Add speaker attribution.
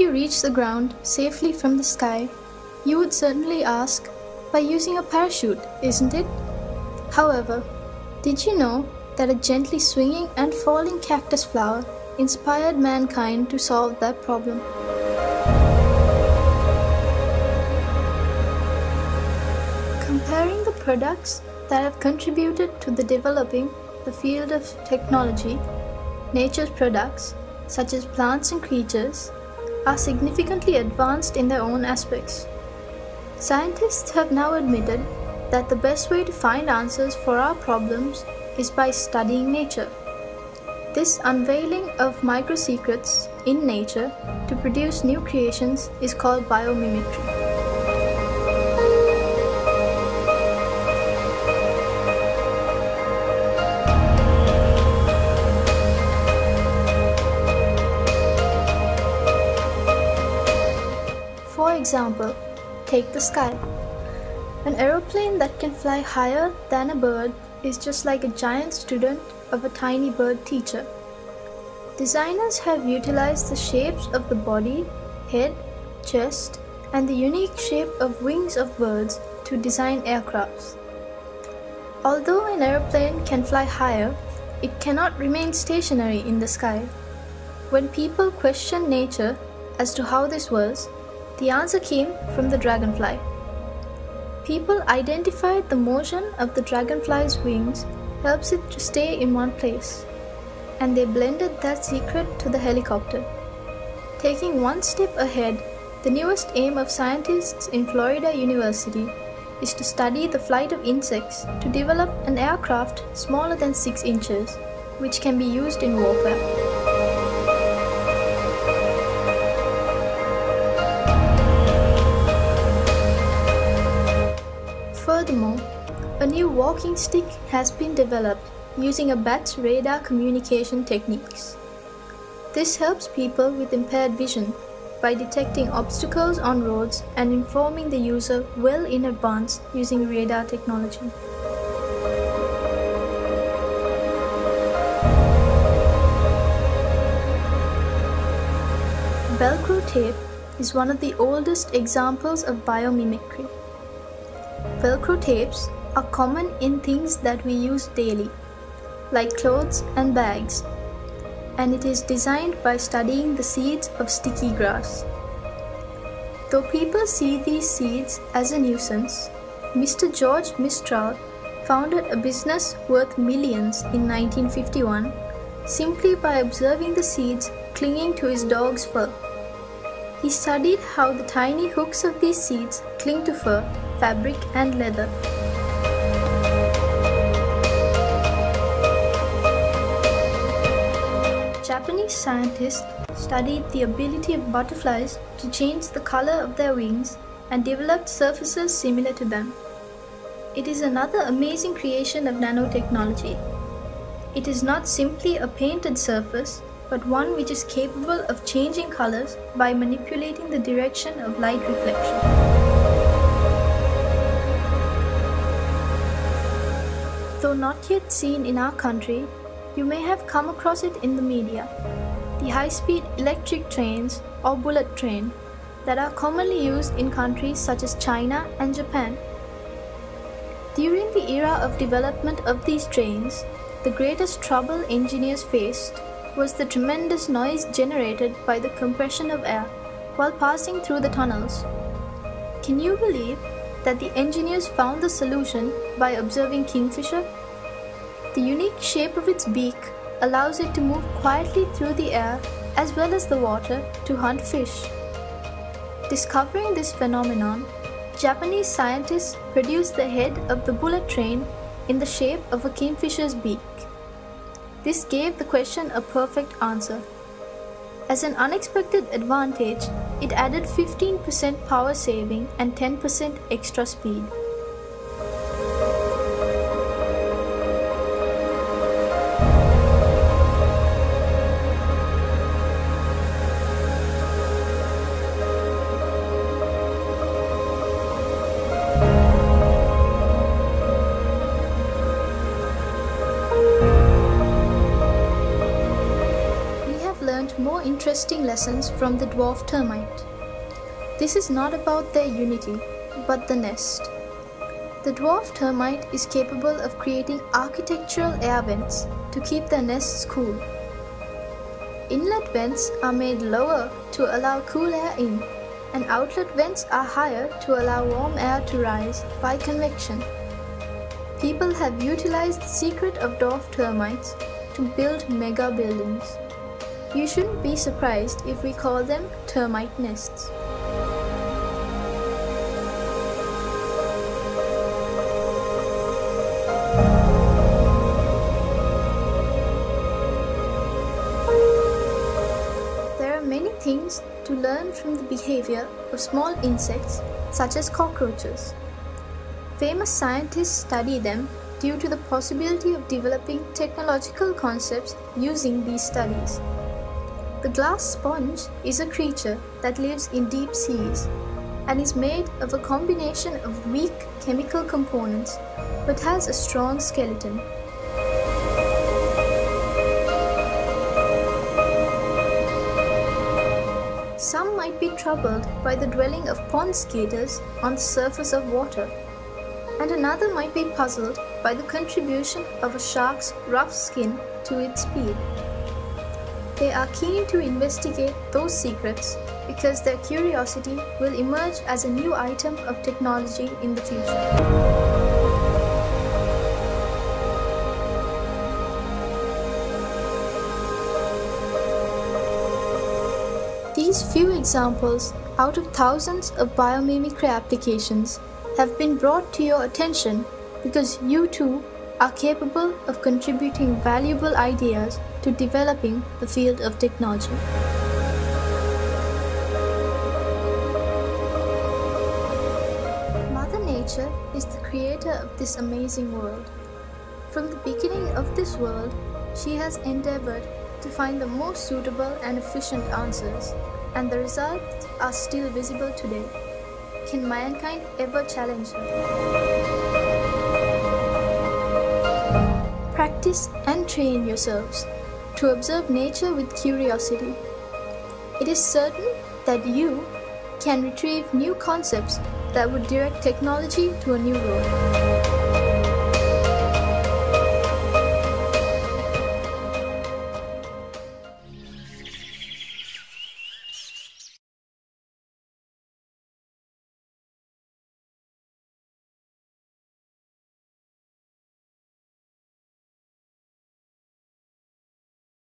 Speaker 1: you reach the ground safely from the sky? You would certainly ask, by using a parachute, isn't it? However, did you know that a gently swinging and falling cactus flower inspired mankind to solve that problem? Comparing the products that have contributed to the developing the field of technology, nature's products, such as plants and creatures, are significantly advanced in their own aspects. Scientists have now admitted that the best way to find answers for our problems is by studying nature. This unveiling of micro-secrets in nature to produce new creations is called biomimicry. For example, take the sky. An aeroplane that can fly higher than a bird is just like a giant student of a tiny bird teacher. Designers have utilized the shapes of the body, head, chest, and the unique shape of wings of birds to design aircrafts. Although an aeroplane can fly higher, it cannot remain stationary in the sky. When people questioned nature as to how this was, the answer came from the dragonfly. People identified the motion of the dragonfly's wings helps it to stay in one place, and they blended that secret to the helicopter. Taking one step ahead, the newest aim of scientists in Florida University is to study the flight of insects to develop an aircraft smaller than 6 inches, which can be used in warfare. Furthermore, a new walking stick has been developed using a bat's radar communication techniques. This helps people with impaired vision by detecting obstacles on roads and informing the user well in advance using radar technology. Velcro tape is one of the oldest examples of biomimicry. Velcro tapes are common in things that we use daily, like clothes and bags, and it is designed by studying the seeds of sticky grass. Though people see these seeds as a nuisance, Mr. George Mistral founded a business worth millions in 1951 simply by observing the seeds clinging to his dog's fur. He studied how the tiny hooks of these seeds cling to fur, fabric, and leather. Japanese scientists studied the ability of butterflies to change the color of their wings and developed surfaces similar to them. It is another amazing creation of nanotechnology. It is not simply a painted surface, but one which is capable of changing colors by manipulating the direction of light reflection. Though not yet seen in our country, you may have come across it in the media. The high-speed electric trains or bullet train that are commonly used in countries such as China and Japan. During the era of development of these trains, the greatest trouble engineers faced was the tremendous noise generated by the compression of air while passing through the tunnels. Can you believe that the engineers found the solution by observing kingfisher? The unique shape of its beak allows it to move quietly through the air as well as the water to hunt fish. Discovering this phenomenon, Japanese scientists produced the head of the bullet train in the shape of a kingfisher's beak. This gave the question a perfect answer. As an unexpected advantage, it added 15% power saving and 10% extra speed. More interesting lessons from the dwarf termite. This is not about their unity, but the nest. The dwarf termite is capable of creating architectural air vents to keep their nests cool. Inlet vents are made lower to allow cool air in, and outlet vents are higher to allow warm air to rise by convection. People have utilized the secret of dwarf termites to build mega buildings. You shouldn't be surprised if we call them termite nests. There are many things to learn from the behavior of small insects such as cockroaches. Famous scientists study them due to the possibility of developing technological concepts using these studies. The glass sponge is a creature that lives in deep seas and is made of a combination of weak chemical components but has a strong skeleton. Some might be troubled by the dwelling of pond skaters on the surface of water, and another might be puzzled by the contribution of a shark's rough skin to its speed. They are keen to investigate those secrets because their curiosity will emerge as a new item of technology in the future. These few examples out of thousands of biomimicry applications have been brought to your attention because you too are capable of contributing valuable ideas to developing the field of technology. Mother Nature is the creator of this amazing world. From the beginning of this world, she has endeavored to find the most suitable and efficient answers, and the results are still visible today. Can mankind ever challenge her? Practice and train yourselves to observe nature with curiosity. It is certain that you can retrieve new concepts that would direct technology to a new road.